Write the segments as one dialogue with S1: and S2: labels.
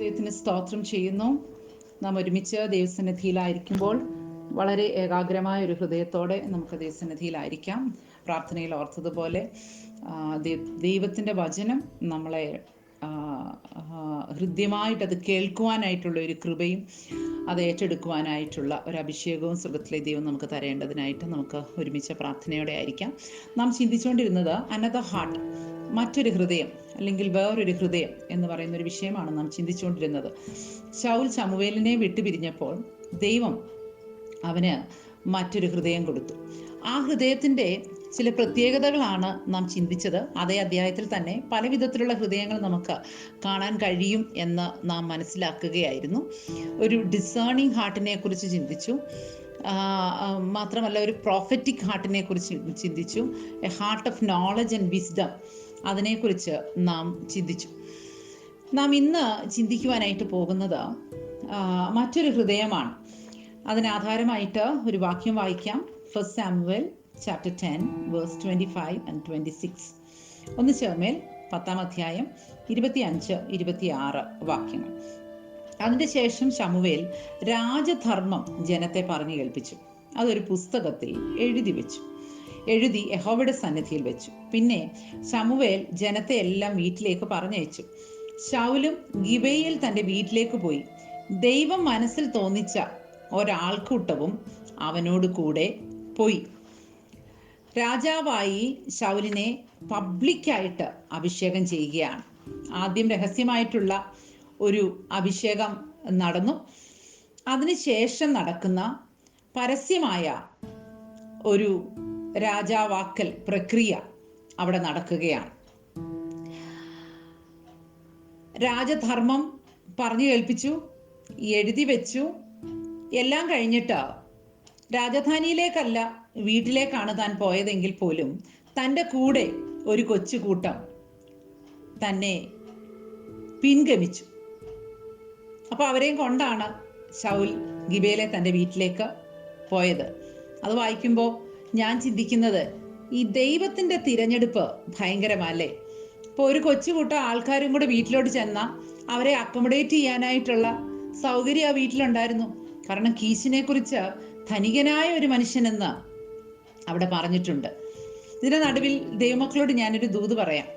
S1: ദൈവത്തിന് സ്തോത്രം ചെയ്യുന്നു. നാം ഒരുമിച്ച് ദൈവസന്നിധിയിലായിരിക്കുമ്പോൾ വളരെ ഏകാഗ്രമായ ഒരു ഹൃദയത്തോടെ നമുക്ക് ദൈവസന്നിധിയിലായിരിക്കാം. പ്രാർത്ഥനയിൽ ഓർത്തതുപോലെ ദൈവത്തിൻ്റെ വചനം നമ്മളെ ഹൃദ്യമായിട്ട് അത് കേൾക്കുവാനായിട്ടുള്ള ഒരു കൃപയും അത് ഏറ്റെടുക്കുവാനായിട്ടുള്ള ഒരു അഭിഷേകവും സ്വർഗ്ഗത്തിലെ ദൈവം നമുക്ക് തരേണ്ടതിനായിട്ട് നമുക്ക് ഒരുമിച്ച് പ്രാർത്ഥനയോടെ ആയിരിക്കാം. നാം ചിന്തിച്ചുകൊണ്ടിരുന്നത് അനദർ ഹാർട്ട്, മറ്റൊരു ഹൃദയം അല്ലെങ്കിൽ വേറൊരു ഹൃദയം എന്ന് പറയുന്ന ഒരു വിഷയമാണ് നാം ചിന്തിച്ചുകൊണ്ടിരുന്നത്. ശൗൽ ശമൂവേലിനെ വിട്ടുപിരിഞ്ഞപ്പോൾ ദൈവം അവന് മറ്റൊരു ഹൃദയം കൊടുത്തു. ആ ഹൃദയത്തിൻ്റെ ചില പ്രത്യേകതകളാണ് നാം ചിന്തിച്ചത്. അതേ അധ്യായത്തിൽ തന്നെ പല വിധത്തിലുള്ള ഹൃദയങ്ങൾ നമുക്ക് കാണാൻ കഴിയും എന്ന് നാം മനസ്സിലാക്കുകയായിരുന്നു. ഒരു ഡിസേണിങ് ഹാർട്ടിനെ കുറിച്ച് ചിന്തിച്ചു. മാത്രമല്ല ഒരു പ്രോഫറ്റിക് ഹാർട്ടിനെ കുറിച്ച് ചിന്തിച്ചു. A heart of knowledge and wisdom, അതിനെക്കുറിച്ച് നാം ചിന്തിച്ചു. നാം ഇന്ന് ചിന്തിക്കുവാനായിട്ട് പോകുന്നത് മറ്റൊരു ഹൃദയമാണ്. അതിനാധാരമായിട്ട് ഒരു വാക്യം വായിക്കാം. 1 സാമുവേൽ chapter 10 verse 25 and 26. ഒന്ന് ശമൂവേൽ 10-ാം അധ്യായം 25-26 വാക്യങ്ങൾ. അതിൻ്റെ ശേഷം ശമൂവേൽ രാജധർമ്മം ജനത്തെ പറഞ്ഞു കേൾപ്പിച്ചു. അതൊരു പുസ്തകത്തിൽ എഴുതി യഹോവയുടെ സന്നിധിയിൽ വെച്ചു. പിന്നെ ശമൂവേൽ ജനത്തെ എല്ലാം വീട്ടിലേക്ക് പറഞ്ഞയച്ചു. ശൗലും ഗിബെയയിൽ തൻ്റെ വീട്ടിലേക്ക് പോയി. ദൈവം മനസ്സിൽ തോന്നിച്ച ഒരാൾക്കൂട്ടവും അവനോട് കൂടെ പോയി. രാജാവായി ശൗലിനെ പബ്ലിക്കായിട്ട് അഭിഷേകം ചെയ്യുകയാണ്. ആദ്യം രഹസ്യമായിട്ടുള്ള ഒരു അഭിഷേകം നടന്നു. അതിനുശേഷം നടക്കുന്ന പരസ്യമായ ഒരു രാജാവാക്കൽ പ്രക്രിയ അവിടെ നടക്കുകയാണ്. രാജധർമ്മം പറഞ്ഞു കേൾപ്പിച്ചു, എഴുതി വെച്ചു. എല്ലാം കഴിഞ്ഞിട്ട് രാജധാനിയിലേക്കല്ല വീട്ടിലേക്കാണ് താൻ പോയതെങ്കിൽ പോലും തൻ്റെ കൂടെ ഒരു കൊച്ചുകൂട്ടം തന്നെ പിൻഗമിച്ചു. അപ്പോൾ അവരെയും കൊണ്ടാണ് ശൗൽ ഗിബെയിലെ തൻ്റെ വീട്ടിലേക്ക് പോയത്. അത് വായിക്കുമ്പോൾ ഞാൻ ചിന്തിക്കുന്നത്, ഈ ദൈവത്തിൻ്റെ തിരഞ്ഞെടുപ്പ് ഭയങ്കരമല്ലേ. ഇപ്പോൾ ഒരു കൊച്ചുകൂട്ടം ആൾക്കാരും കൂടെ വീട്ടിലോട്ട് ചെന്നാൽ അവരെ അക്കോമഡേറ്റ് ചെയ്യാനായിട്ടുള്ള സൗകര്യം ആ വീട്ടിലുണ്ടായിരുന്നു. കാരണം കീശിനെ കുറിച്ച് ധനികനായ ഒരു മനുഷ്യനെന്ന് അവിടെ പറഞ്ഞിട്ടുണ്ട്. ഇതിന്റെ നടുവിൽ ദൈവമക്കളോട് ഞാനൊരു ദൂത് പറയാം.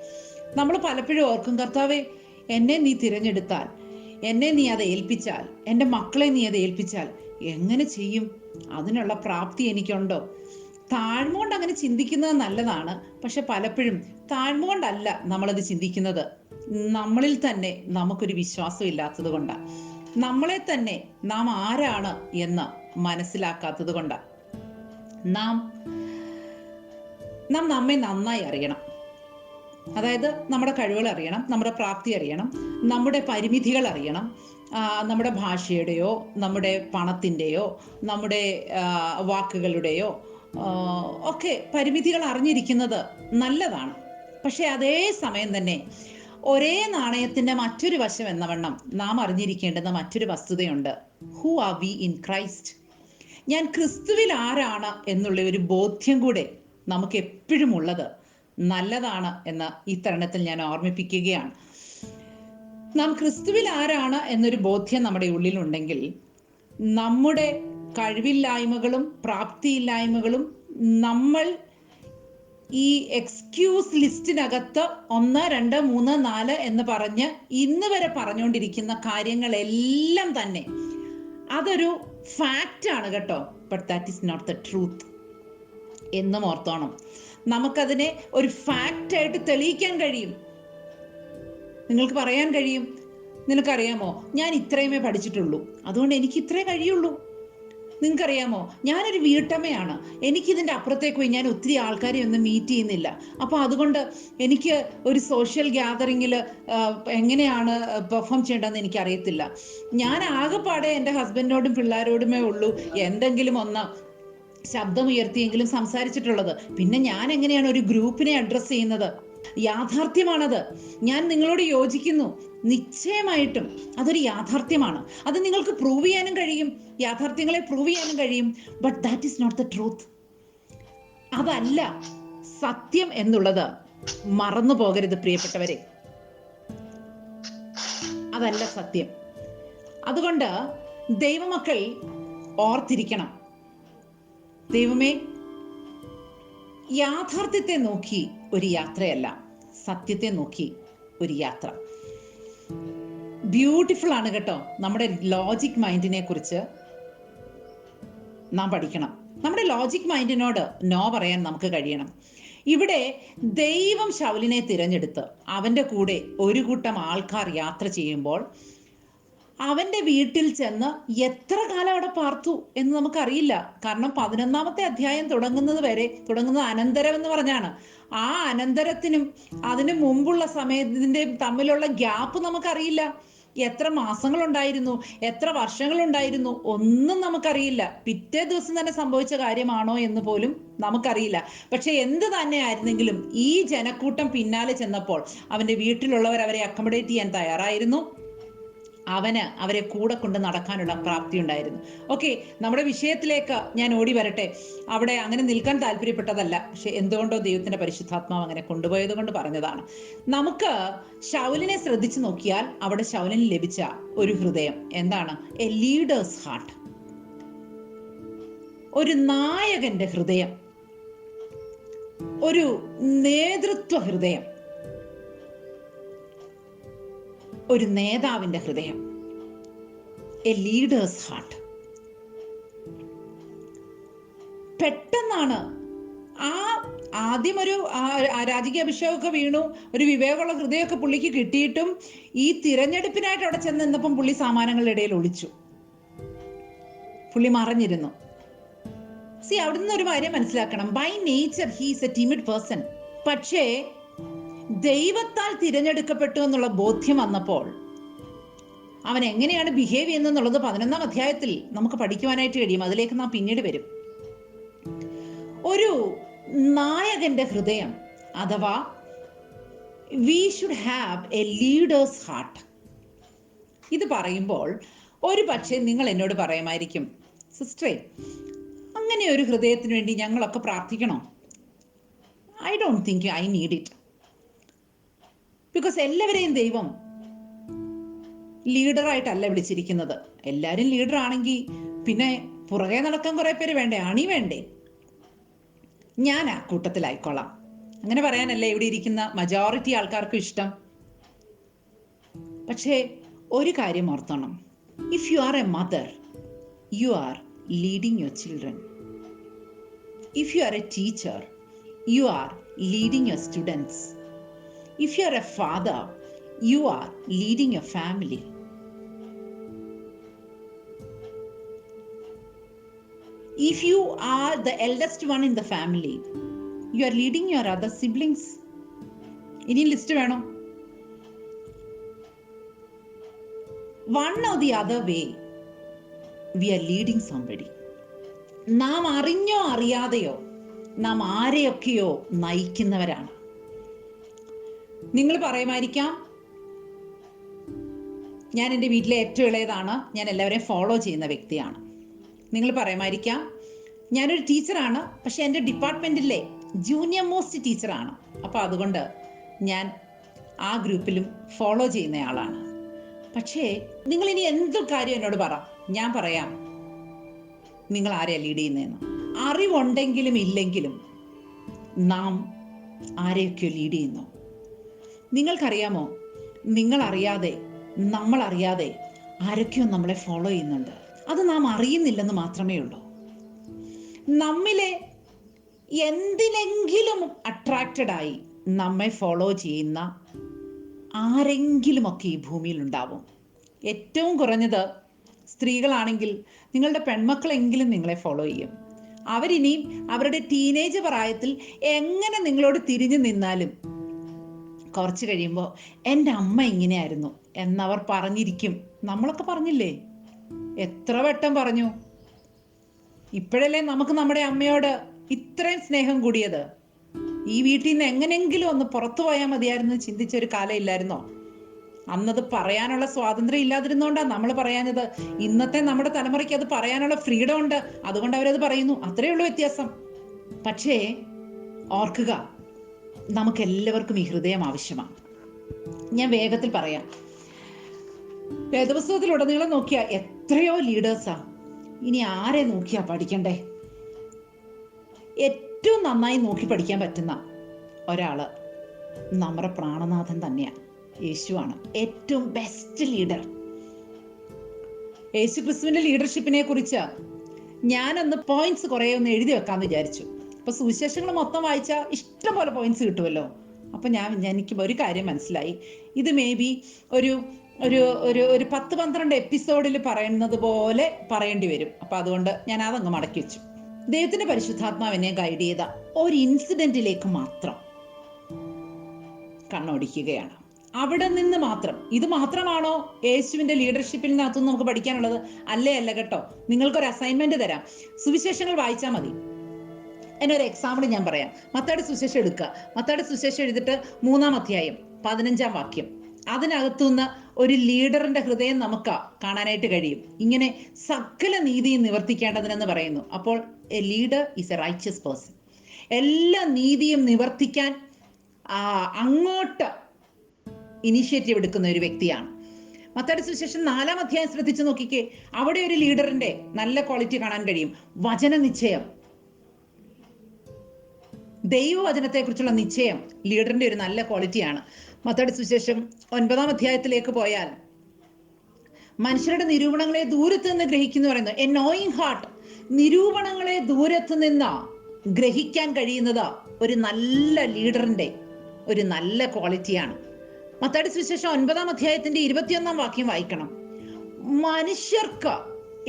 S1: നമ്മൾ പലപ്പോഴും ഓർക്കും, കർത്താവേ, എന്നെ നീ തിരഞ്ഞെടുത്താൽ, എന്നെ നീ അത് ഏൽപ്പിച്ചാൽ, എൻ്റെ മക്കളെ നീ അത് ഏൽപ്പിച്ചാൽ എങ്ങനെ ചെയ്യും? അതിനുള്ള പ്രാപ്തി എനിക്കുണ്ടോ? താഴ്മകൊണ്ട് അങ്ങനെ ചിന്തിക്കുന്നത് നല്ലതാണ്. പക്ഷെ പലപ്പോഴും താഴ്മകൊണ്ടല്ല നമ്മളത് ചിന്തിക്കുന്നത്, നമ്മളിൽ തന്നെ നമുക്കൊരു വിശ്വാസം ഇല്ലാത്തത് കൊണ്ടാണ്. നമ്മളെ തന്നെ നാം ആരാണ് എന്ന് മനസ്സിലാക്കാത്തത് കൊണ്ടാണ്. നാം നമ്മെ നന്നായി അറിയണം. അതായത് നമ്മുടെ കഴിവുകൾ അറിയണം, നമ്മുടെ പ്രാപ്തി അറിയണം, നമ്മുടെ പരിമിതികൾ അറിയണം. നമ്മുടെ ഭാഷയുടെയോ നമ്മുടെ പണത്തിൻ്റെയോ നമ്മുടെ വാക്കുകളുടെയോ ഒക്കെ പരിമിതികൾ അറിഞ്ഞിരിക്കുന്നത് നല്ലതാണ്. പക്ഷെ അതേ സമയം തന്നെ ഒരേ നാണയത്തിൻ്റെ മറ്റൊരു വശം എന്നവണ്ണം നാം അറിഞ്ഞിരിക്കേണ്ടുന്ന മറ്റൊരു വസ്തുതയുണ്ട്. Who are we in Christ? ഞാൻ ക്രിസ്തുവിൽ ആരാണ് എന്നുള്ള ഒരു ബോധ്യം കൂടെ നമുക്ക് എപ്പോഴും ഉള്ളത് നല്ലതാണ് എന്ന് ഈ തരുണത്തിൽ ഞാൻ ഓർമ്മിപ്പിക്കുകയാണ്. നാം ക്രിസ്തുവിൽ ആരാണ് എന്നൊരു ബോധ്യം നമ്മുടെ ഉള്ളിലുണ്ടെങ്കിൽ നമ്മുടെ കഴിവില്ലായ്മകളും പ്രാപ്തിയില്ലായ്മകളും നമ്മൾ ഈ എക്സ്ക്യൂസ് ലിസ്റ്റിനകത്ത് 1, 2, 3, 4 എന്ന് പറഞ്ഞ് ഇന്ന് വരെ പറഞ്ഞുകൊണ്ടിരിക്കുന്ന കാര്യങ്ങളെല്ലാം തന്നെ അതൊരു ഫാക്റ്റ് ആണ് കേട്ടോ. But that is not the truth എന്നും ഓർത്തോണം. നമുക്കതിനെ ഒരു ഫാക്റ്റായിട്ട് തെളിയിക്കാൻ കഴിയും. നിങ്ങൾക്ക് പറയാൻ കഴിയും, നിനക്കറിയാമോ, ഞാൻ ഇത്രയുമേ പഠിച്ചിട്ടുള്ളൂ, അതുകൊണ്ട് എനിക്ക് ഇത്രേ കഴിയുള്ളൂ. നിങ്ങൾക്കറിയാമോ, ഞാനൊരു വീട്ടമ്മയാണ്, എനിക്കിതിൻ്റെ അപ്പുറത്തേക്ക് പോയി ഞാൻ ഒത്തിരി ആൾക്കാരെ ഒന്നും മീറ്റ് ചെയ്യുന്നില്ല. അപ്പോൾ അതുകൊണ്ട് എനിക്ക് ഒരു സോഷ്യൽ ഗ്യാതറിങ്ങിൽ എങ്ങനെയാണ് പെർഫോം ചെയ്യേണ്ടതെന്ന് എനിക്കറിയത്തില്ല. ഞാൻ ആകെപ്പാടെ എൻ്റെ ഹസ്ബൻഡിനോടും പിള്ളേരോടുമേ ഉള്ളൂ എന്തെങ്കിലും ഒന്ന് ശബ്ദമുയർത്തിയെങ്കിലും സംസാരിച്ചിട്ടുള്ളത്. പിന്നെ ഞാൻ എങ്ങനെയാണ് ഒരു ഗ്രൂപ്പിനെ അഡ്രസ്സ് ചെയ്യുന്നത്? യാഥാർത്ഥ്യമാണത്. ഞാൻ നിങ്ങളോട് യോജിക്കുന്നു. നിശ്ചയമായിട്ടും അതൊരു യാഥാർത്ഥ്യമാണ്. അത് നിങ്ങൾക്ക് പ്രൂവ് ചെയ്യാനും കഴിയും, യാഥാർത്ഥ്യങ്ങളെ പ്രൂവ് ചെയ്യാനും കഴിയും. But that is not the truth. അതല്ല സത്യം എന്നുള്ളത് മറന്നു പോകരുത് പ്രിയപ്പെട്ടവരെ. അതല്ല സത്യം. അതുകൊണ്ട് ദൈവമക്കൾ ഓർത്തിരിക്കണം, ദൈവമേ, യാഥാർത്ഥ്യത്തെ നോക്കി ഒരു യാത്രയല്ല, സത്യത്തെ നോക്കി ഒരു യാത്ര. ബ്യൂട്ടിഫുൾ ആണ് കേട്ടോ. നമ്മുടെ ലോജിക് മൈൻഡിനെ കുറിച്ച് നാം പഠിക്കണം. നമ്മുടെ ലോജിക് മൈൻഡിനോട് നോ പറയാൻ നമുക്ക് കഴിയണം. ഇവിടെ ദൈവം ശൗലിനെ തിരഞ്ഞെടുത്ത് അവന്റെ കൂടെ ഒരു കൂട്ടം ആൾക്കാർ യാത്ര ചെയ്യുമ്പോൾ അവന്റെ വീട്ടിൽ ചെന്ന് എത്ര കാലം അവിടെ പാർത്തു എന്ന് നമുക്കറിയില്ല. കാരണം 11-ാമത്തെ അധ്യായം തുടങ്ങുന്നത് അനന്തരം എന്ന് പറഞ്ഞാണ്. ആ അനന്തരത്തിനും അതിനു മുമ്പുള്ള സമയത്തിന്റെ തമ്മിലുള്ള ഗ്യാപ്പ് നമുക്കറിയില്ല. എത്ര മാസങ്ങളുണ്ടായിരുന്നു, എത്ര വർഷങ്ങളുണ്ടായിരുന്നു, ഒന്നും നമുക്കറിയില്ല. പിറ്റേ ദിവസം തന്നെ സംഭവിച്ച കാര്യമാണോ എന്ന് പോലും നമുക്കറിയില്ല. പക്ഷെ എന്ത് തന്നെ ആയിരുന്നെങ്കിലും ഈ ജനക്കൂട്ടം പിന്നാലെ ചെന്നപ്പോൾ അവന്റെ വീട്ടിലുള്ളവർ അവരെ അക്കോമഡേറ്റ് ചെയ്യാൻ തയ്യാറായിരുന്നു. അവന് അവരെ കൂടെ കൊണ്ട് നടക്കാനുള്ള പ്രാപ്തി ഉണ്ടായിരുന്നു. ഓക്കെ, നമ്മുടെ വിഷയത്തിലേക്ക് ഞാൻ ഓടി വരട്ടെ. അവിടെ അങ്ങനെ നിൽക്കാൻ താല്പര്യപ്പെട്ടതല്ല, പക്ഷെ എന്തുകൊണ്ടോ ദൈവത്തിന്റെ പരിശുദ്ധാത്മാവ് അങ്ങനെ കൊണ്ടുപോയത് കൊണ്ട് പറഞ്ഞതാണ്. നമുക്ക് ശൗലിനെ ശ്രദ്ധിച്ചു നോക്കിയാൽ അവിടെ ശൗലിന് ലഭിച്ച ഒരു ഹൃദയം എന്താണ്? എ ലീഡേഴ്സ് ഹാർട്ട്, ഒരു നായകന്റെ ഹൃദയം, ഒരു നേതൃത്വ ഹൃദയം, ഒരു നേതാവിന്റെ ഹൃദയം. A leaders heart. പെട്ടെന്നാണ് ആദ്യം ഒരു രാജകീയ അഭിഷേകമൊക്കെ വീണു, ഒരു വിവേകമുള്ള ഹൃദയമൊക്കെ പുള്ളിക്ക് കിട്ടിയിട്ടും ഈ തിരഞ്ഞെടുപ്പിനായിട്ട് അവിടെ ചെന്ന് നിന്നപ്പം പുള്ളി സാമാനങ്ങളുടെ ഇടയിൽ ഒളിച്ചു, പുള്ളി മറഞ്ഞിരുന്നു. അവിടുന്ന് ഒരു കാര്യം മനസ്സിലാക്കണം. By nature he is a timid person. പക്ഷേ ദൈവത്താൽ തിരഞ്ഞെടുക്കപ്പെട്ടു എന്നുള്ള ബോധ്യം വന്നപ്പോൾ അവൻ എങ്ങനെയാണ് ബിഹേവ് ചെയ്യുന്നതെന്നുള്ളത് 11-ാം അധ്യായത്തിൽ നമുക്ക് പഠിക്കുവാനായിട്ട് കഴിയും. അതിലേക്ക് നാം പിന്നീട് വരും. ഒരു നായകന്റെ ഹൃദയം, അഥവാ we should have A leaders heart. ഇത് പറയുമ്പോൾ ഒരു പക്ഷേ നിങ്ങൾ എന്നോട് പറയുമായിരിക്കും, സിസ്റ്ററെ, അങ്ങനെ ഒരു ഹൃദയത്തിന് വേണ്ടി ഞങ്ങളൊക്കെ പ്രാർത്ഥിക്കണോ? I don't think I need it. Because എല്ലാവരെയും ദൈവം ലീഡറായിട്ടല്ല വിളിച്ചിരിക്കുന്നത്. എല്ലാവരും ലീഡർ ആണെങ്കിൽ പിന്നെ പുറകെ നടക്കാൻ കുറെ പേര് വേണ്ടേ, അണി വേണ്ടേ? ഞാൻ ആ കൂട്ടത്തിലായിക്കോളാം. അങ്ങനെ പറയാനല്ലേ ഇവിടെ ഇരിക്കുന്ന മജോറിറ്റി ആൾക്കാർക്കും ഇഷ്ടം. പക്ഷേ ഒരു കാര്യം ഓർത്തോണം, if you are a mother, you are leading your children. If you are a teacher, you are leading your students. If you are a father, you are leading your family. If you are the eldest one in the family, you are leading your other siblings. ഇനി list വേണോ? One or the other way, we are leading somebody. നാം അറിഞ്ഞോ അറിയാതെയോ നാം ആരെയൊക്കെയോ നയിക്കുന്നവരാണ്. നിങ്ങൾ പറയുമായിരിക്കാം, ഞാൻ എൻ്റെ വീട്ടിലെ ഏറ്റവും ഇളയതാണ്, ഞാൻ എല്ലാവരെയും ഫോളോ ചെയ്യുന്ന വ്യക്തിയാണ്. നിങ്ങൾ പറയുമായിരിക്കാം, ഞാനൊരു ടീച്ചറാണ്, പക്ഷെ എൻ്റെ ഡിപ്പാർട്ട്മെൻറ്റിലെ ജൂനിയർ മോസ്റ്റ് ടീച്ചറാണ്, അപ്പോൾ അതുകൊണ്ട് ഞാൻ ആ ഗ്രൂപ്പിലും ഫോളോ ചെയ്യുന്നയാളാണ്. പക്ഷേ നിങ്ങൾ ഇനി എന്ത് കാര്യം എന്നോട് പറ, ഞാൻ പറയാം നിങ്ങൾ ആരെയാണ് ലീഡ് ചെയ്യുന്നതെന്ന്. അറിവുണ്ടെങ്കിലും ഇല്ലെങ്കിലും നാം ആരെയൊക്കെയോ ലീഡ് ചെയ്യുന്നു. നിങ്ങൾക്കറിയാമോ, നിങ്ങളറിയാതെ നമ്മളറിയാതെ ആരൊക്കെയോ നമ്മളെ ഫോളോ ചെയ്യുന്നുണ്ട്. അത് നാം അറിയുന്നില്ലെന്ന് മാത്രമേ ഉള്ളൂ. നമ്മിലെ എന്തിനെങ്കിലും അട്രാക്റ്റഡായി നമ്മെ ഫോളോ ചെയ്യുന്ന ആരെങ്കിലുമൊക്കെ ഈ ഭൂമിയിൽ ഉണ്ടാവും. ഏറ്റവും കുറഞ്ഞത് സ്ത്രീകളാണെങ്കിൽ നിങ്ങളുടെ പെൺമക്കളെങ്കിലും നിങ്ങളെ ഫോളോ ചെയ്യും. അവരിനിയും അവരുടെ ടീനേജ് പ്രായത്തിൽ എങ്ങനെ നിങ്ങളോട് തിരിഞ്ഞു നിന്നാലും കുറച്ച് കഴിയുമ്പോൾ എൻ്റെ അമ്മ ഇങ്ങനെയായിരുന്നു എന്നവർ പറഞ്ഞിരിക്കും. നമ്മളൊക്കെ പറഞ്ഞില്ലേ, എത്ര വട്ടം പറഞ്ഞു. ഇപ്പോഴല്ലേ നമുക്ക് നമ്മുടെ അമ്മയോട് ഇത്രയും സ്നേഹം കൂടിയത്. ഈ വീട്ടിൽ നിന്ന് എങ്ങനെയെങ്കിലും ഒന്ന് പുറത്തു പോയാൽ മതിയായിരുന്നു ചിന്തിച്ചൊരു കാലം ഇല്ലായിരുന്നോ? അന്നത് പറയാനുള്ള സ്വാതന്ത്ര്യം ഇല്ലാതിരുന്നോണ്ടാണ് നമ്മൾ പറയാഞ്ഞത്. ഇന്നത്തെ നമ്മുടെ തലമുറയ്ക്ക് അത് പറയാനുള്ള ഫ്രീഡം ഉണ്ട്, അതുകൊണ്ട് അവരത് പറയുന്നു. അത്രയേ ഉള്ളൂ വ്യത്യാസം. പക്ഷേ ഓർക്കുക, നമുക്ക് എല്ലാവർക്കും ഈ ഹൃദയം ആവശ്യമാണ്. ഞാൻ വേഗത്തിൽ പറയാം. വേദപുസ്തകത്തിലുടനീളം നോക്കിയാ എത്രയോ ലീഡേഴ്സാ. ഇനി ആരെ നോക്കിയാ പഠിക്കണ്ടേ? ഏറ്റവും നന്നായി നോക്കി പഠിക്കാൻ പറ്റുന്ന ഒരാള് നമ്മുടെ പ്രാണനാഥൻ തന്നെയാണ്, യേശുവാണ് ഏറ്റവും ബെസ്റ്റ് ലീഡർ. യേശു ക്രിസ്തുവിന്റെ ലീഡർഷിപ്പിനെ കുറിച്ച് ഞാനൊന്ന് പോയിന്റ്സ് കുറെ ഒന്ന് എഴുതി വെക്കാന്ന് വിചാരിച്ചു. അപ്പൊ സുവിശേഷങ്ങൾ മൊത്തം വായിച്ചാൽ ഇഷ്ടംപോലെ പോയിന്റ്സ് കിട്ടുമല്ലോ. അപ്പൊ എനിക്ക് ഒരു കാര്യം മനസ്സിലായി, ഇത് മേ ബി ഒരു ഒരു ഒരു ഒരു 10-12 എപ്പിസോഡിൽ പറയുന്നത് പോലെ പറയേണ്ടി വരും. അപ്പൊ അതുകൊണ്ട് ഞാൻ അതങ്ങ് മടക്കി വെച്ചു. ദൈവത്തിന്റെ പരിശുദ്ധാത്മാവ് എന്നെ ഗൈഡ് ചെയ്ത ഒരു ഇൻസിഡന്റിലേക്ക് മാത്രം കണ്ണോടിക്കുകയാണ്. അവിടെ നിന്ന് മാത്രം. ഇത് മാത്രമാണോ യേശുവിന്റെ ലീഡർഷിപ്പിൽ നിന്നകത്തുനിന്ന് നമുക്ക് പഠിക്കാനുള്ളത്? അല്ല കേട്ടോ. നിങ്ങൾക്കൊരു അസൈൻമെന്റ് തരാം. സുവിശേഷങ്ങൾ വായിച്ചാൽ മതി. എന്നൊരു എക്സാമ്പിൾ ഞാൻ പറയാം. മത്തായിയുടെ സുവിശേഷം എടുക്കുക. മത്തായിയുടെ സുവിശേഷം എഴുതിയിട്ട് 3-ാം അധ്യായം 15-ാം വാക്യം. അതിനകത്തുനിന്ന് ഒരു ലീഡറിന്റെ ഹൃദയം നമുക്ക് കാണാനായിട്ട് കഴിയും. ഇങ്ങനെ സകല നീതിയും നിവർത്തിക്കേണ്ടതിനെന്ന് പറയുന്നു. അപ്പോൾ A leader is A righteous person. എല്ലാ നീതിയും നിവർത്തിക്കാൻ അങ്ങോട്ട് ഇനീഷ്യേറ്റീവ് എടുക്കുന്ന ഒരു വ്യക്തിയാണ്. മത്തായിയുടെ സുവിശേഷം 4-ാം അധ്യായം ശ്രദ്ധിച്ചു നോക്കിക്കേ. അവിടെ ഒരു ലീഡറിന്റെ നല്ല ക്വാളിറ്റി കാണാൻ കഴിയും. വചന നിശ്ചയം, ദൈവവചനത്തെ കുറിച്ചുള്ള നിശ്ചയം ലീഡറിന്റെ ഒരു നല്ല ക്വാളിറ്റിയാണ്. മത്തായിയുടെ സുവിശേഷം 9-ാം അധ്യായത്തിലേക്ക് പോയാൽ മനുഷ്യരുടെ നിരൂപണങ്ങളെ ദൂരത്ത് നിന്ന് ഗ്രഹിക്കുന്നു പറയുന്നു. A knowing heart. നിരൂപണങ്ങളെ ദൂരത്ത് നിന്ന് ഗ്രഹിക്കാൻ കഴിയുന്നത് ഒരു നല്ല ലീഡറിന്റെ ഒരു നല്ല ക്വാളിറ്റിയാണ്. മത്തായിയുടെ സുവിശേഷം 9-ാം അധ്യായത്തിന്റെ 21-ാം വാക്യം വായിക്കണം. മനുഷ്യർക്ക്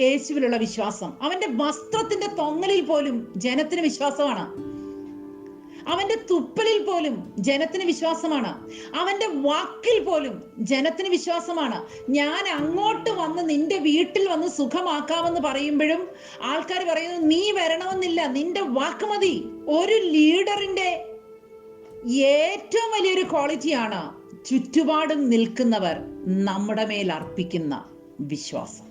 S1: യേശുവിലുള്ള വിശ്വാസം, അവന്റെ വസ്ത്രത്തിന്റെ തൊങ്ങലിൽ പോലും ജനത്തിന് വിശ്വാസമാണ്. അവന്റെ തുപ്പലിൽ പോലും ജനത്തിന് വിശ്വാസമാണ്. അവന്റെ വാക്കിൽ പോലും ജനത്തിന് വിശ്വാസമാണ്. ഞാൻ അങ്ങോട്ട് വന്ന് നിന്റെ വീട്ടിൽ വന്ന് സുഖമാക്കാമെന്ന് പറയുമ്പോഴും ആൾക്കാർ പറയുന്നു നീ വരണമെന്നില്ല, നിന്റെ വാക്ക് മതി. ഒരു ലീഡറിന്റെ ഏറ്റവും വലിയൊരു ക്വാളിറ്റിയാണ് ചുറ്റുപാടും നിൽക്കുന്നവർ നമ്മുടെ മേൽ അർപ്പിക്കുന്ന വിശ്വാസം.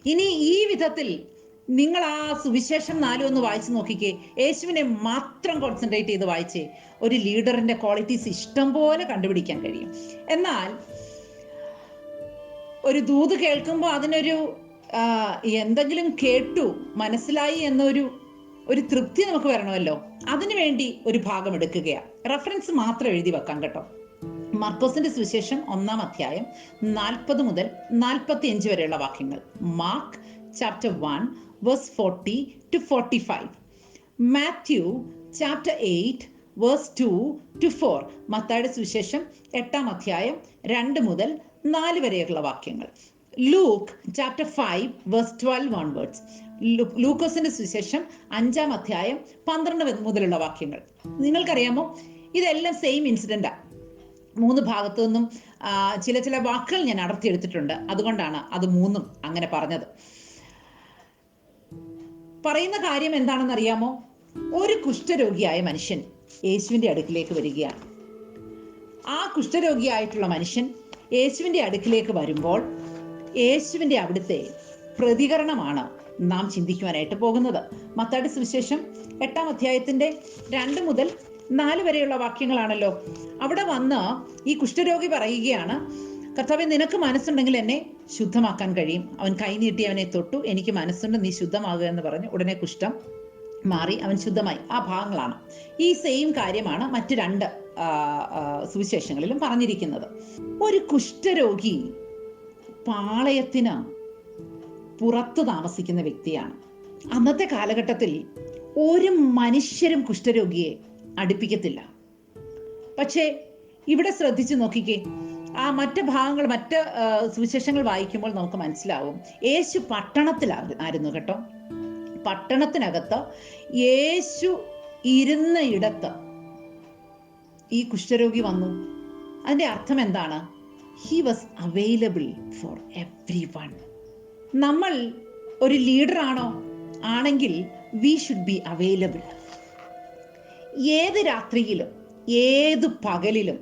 S1: ഇനി ഈ വിധത്തിൽ നിങ്ങൾ ആ സുവിശേഷം 4 ഒന്ന് വായിച്ചു നോക്കിക്കേ. യേശുവിനെ മാത്രം കോൺസെൻട്രേറ്റ് ചെയ്ത് വായിച്ചേ. ഒരു ലീഡറിന്റെ ക്വാളിറ്റീസ് ഇഷ്ടം പോലെ കണ്ടുപിടിക്കാൻ കഴിയും. എന്നാൽ ഒരു ദൂത് കേൾക്കുമ്പോൾ അതിനൊരു എന്തെങ്കിലും കേട്ടു മനസ്സിലായി എന്നൊരു തൃപ്തി നമുക്ക് വരണമല്ലോ. അതിനുവേണ്ടി ഒരു ഭാഗം എടുക്കുകയാണ്. റെഫറൻസ് മാത്രം എഴുതി വെക്കാം കേട്ടോ. മർക്കോസിന്റെ സുവിശേഷം 1-ാം അധ്യായം 40 മുതൽ 45 വരെയുള്ള വാക്യങ്ങൾ. Mark chapter 1 verse 40 to 45. Matthew chapter 8 verse 2 to 4. മത്തായിയുടെ സുവിശേഷം 8-ാം അധ്യായം 2 മുതൽ 4 വരെയുള്ള വാക്യങ്ങൾ. Luke chapter 5 verse 12 onwards. ലൂക്കോസിന്റെ സുവിശേഷം 5-ാം അധ്യായം 12 മുതലുള്ള വാക്യങ്ങൾ. നിങ്ങൾക്കറിയാമോ, ഇതെല്ലാം സെയിം ഇൻസിഡന്റാ. 3 ഭാഗത്തു നിന്നും ചില വാക്കുകൾ ഞാൻ അടർത്തിയെടുത്തിട്ടുണ്ട്. അതുകൊണ്ടാണ് അത് 3ഉം അങ്ങനെ പറഞ്ഞത്. പറയുന്ന കാര്യം എന്താണെന്ന് അറിയാമോ? ഒരു കുഷ്ഠരോഗിയായ മനുഷ്യൻ യേശുവിന്റെ അടുക്കിലേക്ക് വരികയാണ്. ആ കുഷ്ഠരോഗിയായിട്ടുള്ള മനുഷ്യൻ യേശുവിന്റെ അടുക്കിലേക്ക് വരുമ്പോൾ യേശുവിന്റെ അവിടുത്തെ പ്രതികരണമാണ് നാം ചിന്തിക്കുവാനായിട്ട് പോകുന്നത്. മത്തായിയുടെ സുവിശേഷം 8-ാം അധ്യായത്തിന്റെ 2 മുതൽ 4 വരെയുള്ള വാക്യങ്ങളാണല്ലോ. അവിടെ വന്ന് ഈ കുഷ്ഠരോഗി പറയുകയാണ്, കർത്താവേ, നിനക്ക് മനസ്സുണ്ടെങ്കിൽ എന്നെ ശുദ്ധമാക്കാൻ കഴിയും. അവൻ കൈനീട്ടി അവനെ തൊട്ടു, എനിക്ക് മനസ്സുണ്ട്, നീ ശുദ്ധമാകുക എന്ന് പറഞ്ഞു. ഉടനെ കുഷ്ഠം മാറി, അവൻ ശുദ്ധമായി. ആ ഭാഗങ്ങളാണ്. ഈ സെയിം കാര്യമാണ് മറ്റ് 2 സുവിശേഷങ്ങളിലും പറഞ്ഞിരിക്കുന്നത്. ഒരു കുഷ്ഠരോഗി പാളയത്തിന് പുറത്ത് താമസിക്കുന്ന വ്യക്തിയാണ്. അന്നത്തെ കാലഘട്ടത്തിൽ ഒരു മനുഷ്യരും കുഷ്ഠരോഗിയെ അടുപ്പിക്കത്തില്ല. പക്ഷേ ഇവിടെ ശ്രദ്ധിച്ചു നോക്കിക്കേ. ആ മറ്റ് സുവിശേഷങ്ങൾ വായിക്കുമ്പോൾ നമുക്ക് മനസ്സിലാവും യേശു പട്ടണത്തിലായിരുന്നു കേട്ടോ. പട്ടണത്തിനകത്ത് യേശു ഇരുന്ന ഇടത്ത് ഈ കുഷ്ഠരോഗി വന്നു. അതിന്റെ അർത്ഥം എന്താണ്? He was available for everyone. നമ്മൾ ഒരു ലീഡർ ആണെങ്കിൽ വി ഷുഡ് ബി അവൈലബിൾ. ഏത് രാത്രിയിലും ഏത് പകലിലും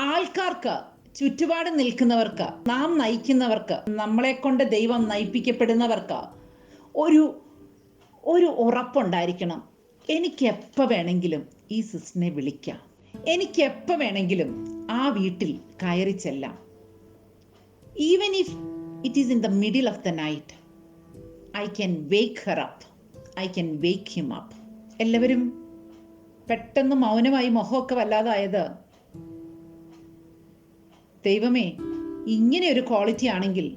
S1: ആൾക്കാർക്ക്, ചുറ്റുപാട് നിൽക്കുന്നവർക്ക്, നാം നയിക്കുന്നവർക്ക്, നമ്മളെ കൊണ്ട് ദൈവം നയിപ്പിക്കപ്പെടുന്നവർക്ക് ഒരു ഉറപ്പുണ്ടായിരിക്കണം. എനിക്ക് എപ്പോൾ വേണമെങ്കിലും ഈ സിസ്റ്ററിനെ വിളിക്കാം, എനിക്ക് എപ്പോൾ വേണമെങ്കിലും ആ വീട്ടിൽ കയറി ചെല്ലാം. Even if it is in the middle of the night, I can wake her up, I can wake him up. എല്ലാവരും പെട്ടെന്ന് മൗനമായി, മുഖമൊക്കെ വല്ലാതായത്. ദൈവമേ, ഇങ്ങനെ ഒരു ക്വാളിറ്റി ആണെങ്കിൽ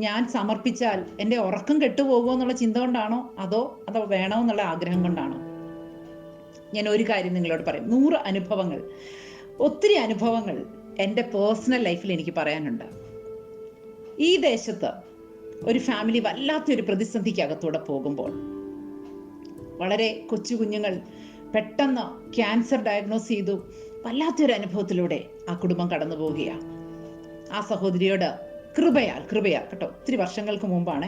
S1: ഞാൻ സമർപ്പിച്ചാൽ എൻ്റെ ഉറക്കം കെട്ടുപോകുമോ എന്നുള്ള ചിന്ത കൊണ്ടാണോ, അതോ വേണമെന്നുള്ള ആഗ്രഹം കൊണ്ടാണോ? ഞാൻ ഒരു കാര്യം നിങ്ങളോട് പറയും. 100 അനുഭവങ്ങൾ, ഒത്തിരി അനുഭവങ്ങൾ എൻ്റെ പേഴ്സണൽ ലൈഫിൽ എനിക്ക് പറയാനുണ്ട്. ഈ ദേശത്ത് ഒരു ഫാമിലി വല്ലാത്തൊരു പ്രതിസന്ധിക്കകത്തൂടെ പോകുമ്പോൾ, വളരെ കൊച്ചു കുഞ്ഞുങ്ങൾ പെട്ടെന്ന് ക്യാൻസർ ഡയഗ്നോസ് ചെയ്തു, വല്ലാത്തൊരു അനുഭവത്തിലൂടെ ആ കുടുംബം കടന്നു പോവുകയാണ്. ആ സഹോദരിയോട് കൃപയാൽ കേട്ടോ, ഒത്തിരി വർഷങ്ങൾക്ക് മുമ്പാണ്.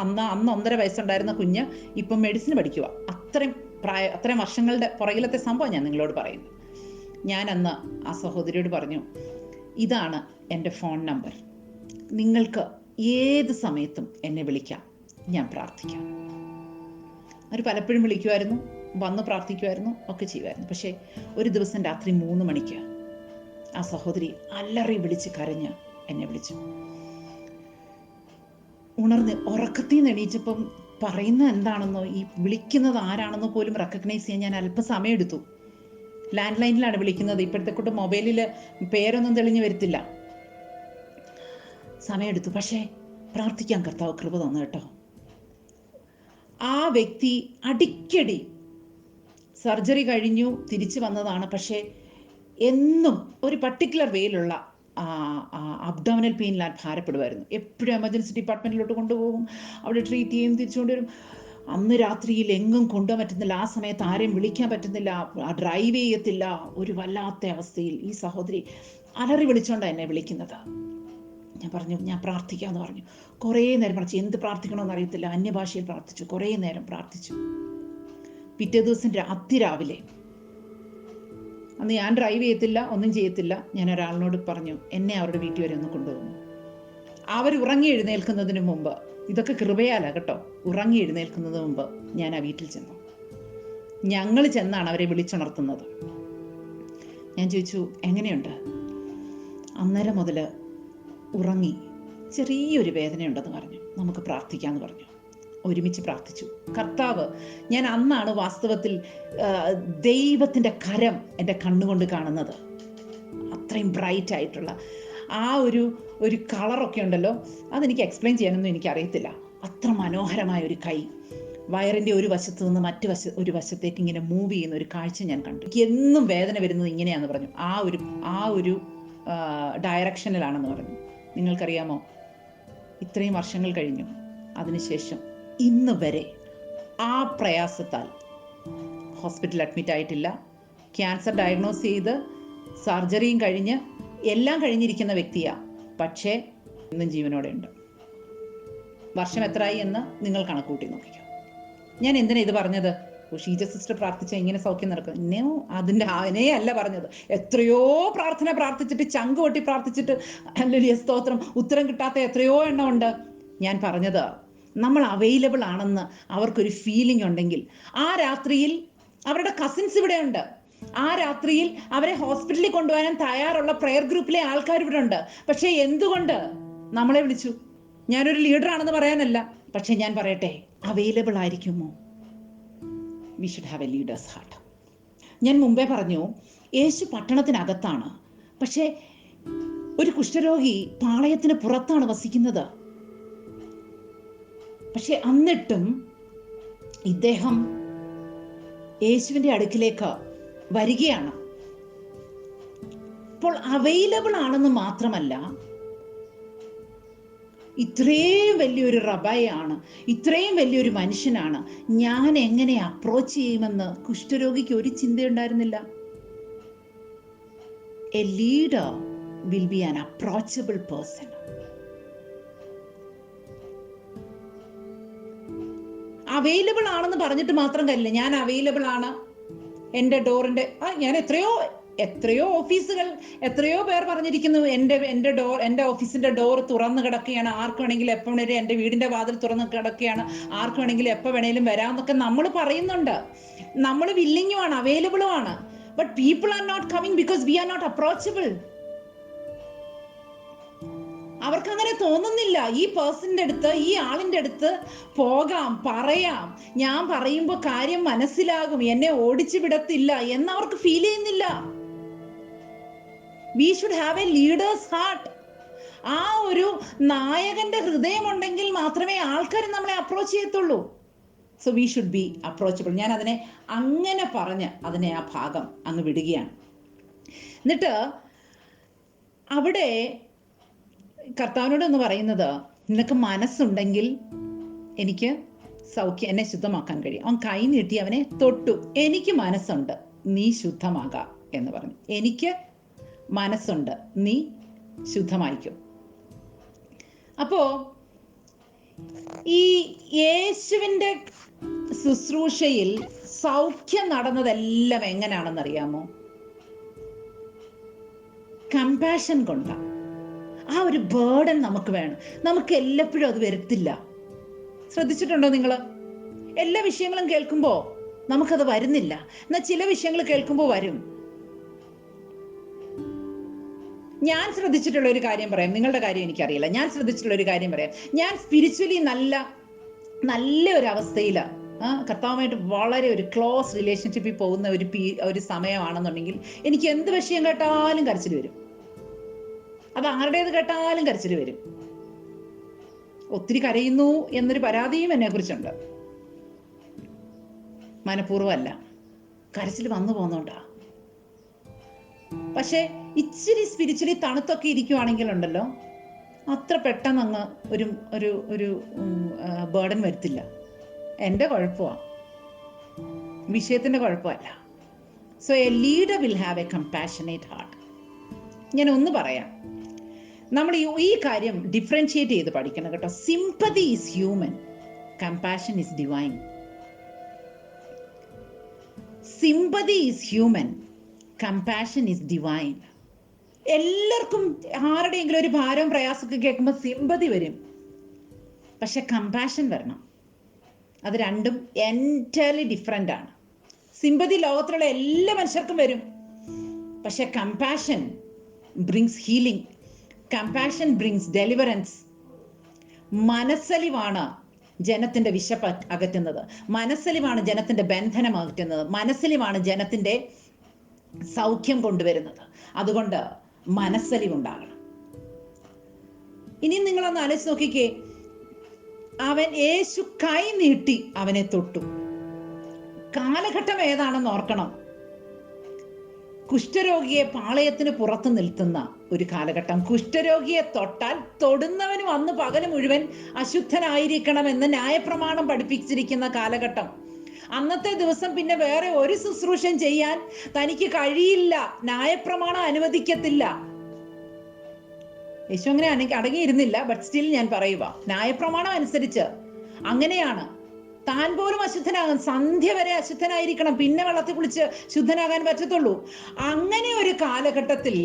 S1: അന്ന് 1.5 വയസ്സുണ്ടായിരുന്ന കുഞ്ഞ് ഇപ്പം മെഡിസിൻ പഠിക്കുക. അത്രയും വർഷങ്ങളുടെ പുറകിലത്തെ സംഭവം ഞാൻ നിങ്ങളോട് പറയുന്നു. ഞാൻ അന്ന് ആ സഹോദരിയോട് പറഞ്ഞു, ഇതാണ് എൻ്റെ ഫോൺ നമ്പർ, നിങ്ങൾക്ക് ഏത് സമയത്തും എന്നെ വിളിക്കാം, ഞാൻ പ്രാർത്ഥിക്കാം. അവർ പലപ്പോഴും വിളിക്കുമായിരുന്നു, വന്ന് പ്രാർത്ഥിക്കുമായിരുന്നു, ഒക്കെ ചെയ്യുമായിരുന്നു. പക്ഷേ ഒരു ദിവസം രാത്രി 3 മണിക്ക് ആ സഹോദരി അലറി വിളിച്ച് കരഞ്ഞ് എന്നെ വിളിച്ചു. ഉണർന്ന് ഉറക്കത്തിൽ നിന്ന് എണീച്ചപ്പം പറയുന്നത് എന്താണെന്നോ, ഈ വിളിക്കുന്നത് ആരാണെന്നോ പോലും റെക്കഗ്നൈസ് ചെയ്യാൻ ഞാൻ അല്പം സമയം എടുത്തു. ലാൻഡ് ലൈനിലാണ് വിളിക്കുന്നത്. ഇപ്പോഴത്തെ കൂട്ട് മൊബൈലിൽ പേരൊന്നും തെളിഞ്ഞു വരത്തില്ല. സമയമെടുത്തു. പക്ഷേ പ്രാർത്ഥിക്കാൻ കർത്താവ് കൃപ തന്നു കേട്ടോ. ആ വ്യക്തി അടിക്കടി സർജറി കഴിഞ്ഞു തിരിച്ചു വന്നതാണ്. പക്ഷേ എന്നും ഒരു പർട്ടിക്കുലർ വേയിലുള്ള അബ്ഡോമിനൽ പെയിനിലാൽ ഭാരപ്പെടുമായിരുന്നു. എപ്പോഴും എമർജൻസി ഡിപ്പാർട്ട്മെൻറ്റിലോട്ട് കൊണ്ടുപോകും, അവിടെ ട്രീറ്റ് ചെയ്യും, തിരിച്ചുകൊണ്ടുവരും. അന്ന് രാത്രിയിൽ എങ്ങും കൊണ്ടുപോകാൻ പറ്റുന്നില്ല. ആ സമയത്ത് ആരെയും വിളിക്കാൻ പറ്റുന്നില്ല, ഡ്രൈവ് ചെയ്യത്തില്ല. ഒരു വല്ലാത്ത അവസ്ഥയിൽ ഈ സഹോദരി അലറി വിളിച്ചോണ്ടാണ് എന്നെ വിളിക്കുന്നത്. ഞാൻ പറഞ്ഞു, ഞാൻ പ്രാർത്ഥിക്കാമെന്ന് പറഞ്ഞു. കുറേ നേരം പ്രാർത്ഥിച്ചു. എന്ത് പ്രാർത്ഥിക്കണമെന്ന് അറിയത്തില്ല, അന്യഭാഷയിൽ പ്രാർത്ഥിച്ചു. കുറേ നേരം പ്രാർത്ഥിച്ചു. പിറ്റേ ദിവസം അതിരാവിലെ, അന്ന് ഞാൻ ഡ്രൈവ് ചെയ്യത്തില്ല, ഒന്നും ചെയ്യത്തില്ല, ഞാൻ ഒരാളിനോട് പറഞ്ഞു എന്നെ അവരുടെ വീട്ടിൽ വരെ ഒന്ന് കൊണ്ടുപോകുന്നു. അവർ ഉറങ്ങി എഴുന്നേൽക്കുന്നതിന് മുമ്പ്, ഇതൊക്കെ കൃപയാല കേട്ടോ, ഉറങ്ങി എഴുന്നേൽക്കുന്നതിന് മുമ്പ് ഞാൻ ആ വീട്ടിൽ ചെന്നു. ഞങ്ങൾ ചെന്നാണ് അവരെ വിളിച്ചുണർത്തുന്നത്. ഞാൻ ചോദിച്ചു, എങ്ങനെയുണ്ട്? അന്നേരം മുതൽ ഉറങ്ങി, ചെറിയൊരു വേദനയുണ്ടെന്ന് പറഞ്ഞു. നമുക്ക് പ്രാർത്ഥിക്കാമെന്ന് പറഞ്ഞു. ഒരുമിച്ച് പ്രാർത്ഥിച്ചു. കർത്താവ്, ഞാൻ അന്നാണ് വാസ്തവത്തിൽ ദൈവത്തിൻ്റെ കരം എൻ്റെ കണ്ണുകൊണ്ട് കാണുന്നത്. അത്രയും ബ്രൈറ്റ് ആയിട്ടുള്ള ആ ഒരു കളറൊക്കെ ഉണ്ടല്ലോ, അതെനിക്ക് എക്സ്പ്ലെയിൻ ചെയ്യാനൊന്നും എനിക്കറിയത്തില്ല. അത്ര മനോഹരമായ ഒരു കൈ വയറിൻ്റെ ഒരു വശത്ത് നിന്ന് ഒരു വശത്തേക്ക് ഇങ്ങനെ മൂവ് ചെയ്യുന്ന ഒരു കാഴ്ച ഞാൻ കണ്ടു. എനിക്ക് എന്നും വേദന വരുന്നത് ഇങ്ങനെയാണെന്ന് പറഞ്ഞു. ആ ഒരു ഡയറക്ഷനിലാണെന്ന് പറഞ്ഞു. നിങ്ങൾക്കറിയാമോ, ഇത്രയും വർഷങ്ങൾ കഴിഞ്ഞു, അതിനുശേഷം ഇന്ന് വരെ ആ പ്രയാസത്താൽ ഹോസ്പിറ്റലിൽ അഡ്മിറ്റ് ആയിട്ടില്ല. ക്യാൻസർ ഡയഗ്നോസ് ചെയ്ത് സർജറിയും കഴിഞ്ഞ് എല്ലാം കഴിഞ്ഞിരിക്കുന്ന വ്യക്തിയാണ്. പക്ഷേ ഇന്നും ജീവനോടെ ഉണ്ട്. വർഷം എത്രയായി എന്ന് നിങ്ങൾ കണക്കൂട്ടി നോക്കിക്കോ. ഞാൻ എന്തിനാ ഇത് പറഞ്ഞത്? ഷീജ സിസ്റ്റർ പ്രാർത്ഥിച്ച ഇങ്ങനെ സൗഖ്യം നടക്കും, അതിനെ അല്ല പറഞ്ഞത്. എത്രയോ പ്രാർത്ഥിച്ചിട്ട്, ചങ്ക് പൊട്ടി പ്രാർത്ഥിച്ചിട്ട്, ഹല്ലേലൂയ സ്തോത്രം, ഉത്തരം കിട്ടാത്ത എത്രയോ എണ്ണം ഉണ്ട്. ഞാൻ പറഞ്ഞത്, നമ്മൾ അവൈലബിൾ ആണെന്ന് അവർക്കൊരു ഫീലിംഗ് ഉണ്ടെങ്കിൽ, ആ രാത്രിയിൽ അവരുടെ കസിൻസ് ഇവിടെ ഉണ്ട്, ആ രാത്രിയിൽ അവരെ ഹോസ്പിറ്റലിൽ കൊണ്ടുപോകാൻ തയ്യാറുള്ള പ്രെയർ ഗ്രൂപ്പിലെ ആൾക്കാർ ഇവിടെ ഉണ്ട്. പക്ഷേ എന്തുകൊണ്ട് നമ്മളെ വിളിച്ചു? ഞാനൊരു ലീഡർ ആണെന്ന് പറയാനല്ല, പക്ഷെ ഞാൻ പറയട്ടെ, അവൈലബിൾ ആയിരിക്കുമോ? We should have A leaders heart. ഞാൻ മുമ്പേ പറഞ്ഞു, യേശു പട്ടണത്തിനകത്താണ്, പക്ഷേ ഒരു കുഷ്ഠരോഗി പാളയത്തിന് പുറത്താണ് വസിക്കുന്നത്. പക്ഷെ എന്നിട്ടും ഇദ്ദേഹം യേശുവിൻ്റെ അടുക്കിലേക്ക് വരികയാണ്. അപ്പോൾ അവൈലബിൾ ആണെന്ന് മാത്രമല്ല, ഇത്രയും വലിയൊരു റബായാണ്, ഇത്രയും വലിയൊരു മനുഷ്യനാണ്, ഞാൻ എങ്ങനെ അപ്രോച്ച് ചെയ്യുമെന്ന് കുഷ്ഠരോഗിക്ക് ഒരു ചിന്തയുണ്ടായിരുന്നില്ല. A leader will be an approachable person. Available ആണെന്ന് പറഞ്ഞിട്ട് മാത്രം കാര്യമില്ല. ഞാൻ അവൈലബിൾ ആണ്, എൻ്റെ ഡോറിൻ്റെ ഞാൻ എത്രയോ ഓഫീസുകൾ, എത്രയോ പേർ പറഞ്ഞിരിക്കുന്നു, എൻ്റെ ഓഫീസിന്റെ ഡോർ തുറന്നു കിടക്കുകയാണ്, ആർക്ക് വേണമെങ്കിലും എപ്പോൾ വേണേലും, എൻ്റെ വീടിന്റെ വാതിൽ തുറന്നു കിടക്കുകയാണ്, ആർക്ക് വേണമെങ്കിലും എപ്പോൾ വേണേലും വരാമെന്നൊക്കെ നമ്മൾ പറയുന്നുണ്ട്. നമ്മൾ വില്ലിങ്ങുമാണ്, അവൈലബിളുമാണ്. But people are not coming because we are not approachable. അവർക്ക് അങ്ങനെ തോന്നുന്നില്ല. ഈ പേഴ്സന്റെ അടുത്ത്, ഈ ആളിന്റെ അടുത്ത് പോകാം, പറയാം, ഞാൻ പറയുമ്പോൾ കാര്യം മനസ്സിലാകും, എന്നെ ഓടിച്ചു വിടത്തില്ല എന്നവർക്ക് ഫീൽ ചെയ്യുന്നില്ല. We should have a leader's heart. ആ ഒരു നായകന്റെ ഹൃദയം ഉണ്ടെങ്കിൽ മാത്രമേ ആൾക്കാർ നമ്മളെ അപ്രോച്ച് ചെയ്യത്തുള്ളൂ. So we should be approachable. ഞാൻ അതിനെ അങ്ങനെ പറഞ്ഞ് അതിനെ ആ ഭാഗം അങ്ങ് വിടുകയാണ്. എന്നിട്ട് അവിടെ കർത്താവിനോട് എന്ന് പറയുന്നത്, നിനക്ക് മനസ്സുണ്ടെങ്കിൽ എനിക്ക് എന്നെ ശുദ്ധമാക്കാൻ കഴിയും. അവൻ കൈ നീട്ടി അവനെ തൊട്ടു. എനിക്ക് മനസ്സുണ്ട്, നീ ശുദ്ധമാകാം എന്ന് പറഞ്ഞു. എനിക്ക് മനസ്സുണ്ട്, നീ ശുദ്ധമായിക്കും. അപ്പോ ഈ യേശുവിൻ്റെ ശുശ്രൂഷയിൽ സൗഖ്യം നടന്നതെല്ലാം എങ്ങനെയാണെന്ന് അറിയാമോ? കമ്പാഷൻ കൊണ്ടാണ്. ആ ഒരു ബേർഡൻ നമുക്ക് വേണം. നമുക്ക് എല്ലപ്പോഴും അത് വരത്തില്ല. ശ്രദ്ധിച്ചിട്ടുണ്ടോ നിങ്ങൾ? എല്ലാ വിഷയങ്ങളും കേൾക്കുമ്പോൾ നമുക്കത് വരുന്നില്ല. എന്നാൽ ചില വിഷയങ്ങൾ കേൾക്കുമ്പോൾ വരും. ഞാൻ ശ്രദ്ധിച്ചിട്ടുള്ള ഒരു കാര്യം പറയാം, നിങ്ങളുടെ കാര്യം എനിക്കറിയില്ല. ഞാൻ ശ്രദ്ധിച്ചിട്ടുള്ള ഒരു കാര്യം പറയാം. ഞാൻ സ്പിരിച്വലി നല്ല ഒരു അവസ്ഥയിലാണ്, കർത്താവുമായിട്ട് വളരെ ഒരു ക്ലോസ് റിലേഷൻഷിപ്പിൽ പോകുന്ന ഒരു സമയമാണെന്നുണ്ടെങ്കിൽ എനിക്ക് എന്ത് വിഷയം കേട്ടാലും കരച്ചിൽ വരും. അത് ആരുടേത് കേട്ടാലും കരച്ചിൽ വരും. ഒത്തിരി കരയുന്നു എന്നൊരു പരാതിയും എന്നെ കുറിച്ചുണ്ട്. മനഃപൂർവ്വമല്ല, കരച്ചിൽ വന്നു പോകുന്നുണ്ടാ. പക്ഷെ ഇച്ചിരി സ്പിരിച്വലി തണുത്തൊക്കെ ഇരിക്കുവാണെങ്കിലുണ്ടല്ലോ, അത്ര പെട്ടെന്ന് അങ്ങ് ഒരു ബേർഡൻ വരുത്തില്ല. എൻ്റെ കുഴപ്പമാണ്, വിഷയത്തിൻ്റെ കുഴപ്പമല്ല. So a leader will have a compassionate heart. ഞാൻ ഒന്ന് പറയാം, നമ്മൾ ഈ കാര്യം ഡിഫറൻഷിയേറ്റ് ചെയ്ത് പഠിക്കണം കേട്ടോ. Sympathy is human, compassion is divine. Sympathy is human, compassion is divine. എല്ലാവർക്കും ആരുടെയെങ്കിലും ഒരു ഭാരവും പ്രയാസമൊക്കെ കേൾക്കുമ്പോൾ സിമ്പതി വരും, പക്ഷെ കമ്പാഷൻ വരണം. അത് രണ്ടും എൻറ്റയർലി ഡിഫറെൻ്റ് ആണ്. സിമ്പതി ലോകത്തിലുള്ള എല്ലാ മനുഷ്യർക്കും വരും, പക്ഷെ compassion brings healing, compassion brings deliverance. മനസ്സലിവാണ് ജനത്തിന്റെ വിശപ്പ് അകറ്റുന്നത്, മനസ്സലിവാണ് ജനത്തിന്റെ ബന്ധനം അകറ്റുന്നത്, മനസ്സലിവാണ് ജനത്തിന്റെ സൗഖ്യം കൊണ്ടുവരുന്നത്. അതുകൊണ്ട് മനസ്സലിവുണ്ടാകണം. ഇനി നിങ്ങളൊന്ന് ആലോചിച്ച് നോക്കിക്കേ, യേശു കൈ നീട്ടി അവനെ തൊട്ടു. കാലഘട്ടം ഏതാണെന്ന് ഓർക്കണം. കുഷ്ഠരോഗിയെ പാളയത്തിന് പുറത്ത് നിർത്തുന്ന ഒരു കാലഘട്ടം. കുഷ്ഠരോഗിയെ തൊട്ടാൽ തൊടുന്നവനും അന്ന് പകല് മുഴുവൻ അശുദ്ധനായിരിക്കണമെന്ന് ന്യായപ്രമാണം പഠിപ്പിച്ചിരിക്കുന്ന കാലഘട്ടം. അന്നത്തെ ദിവസം പിന്നെ വേറെ ഒരു ശുശ്രൂഷയും ചെയ്യാൻ തനിക്ക് കഴിയില്ല, ന്യായപ്രമാണം അനുവദിക്കത്തില്ല. യേശു അങ്ങനെ അടങ്ങിയിരുന്നില്ല. ബട്ട് സ്റ്റിൽ ഞാൻ പറയുക, ന്യായപ്രമാണം അനുസരിച്ച് അങ്ങനെയാണ്. താൻ പോലും അശുദ്ധനാകാൻ, സന്ധ്യ വരെ അശുദ്ധനായിരിക്കണം, പിന്നെ വെള്ളത്തിൽ കുളിച്ച് ശുദ്ധനാകാൻ പറ്റത്തുള്ളൂ. അങ്ങനെ ഒരു കാലഘട്ടത്തിൽ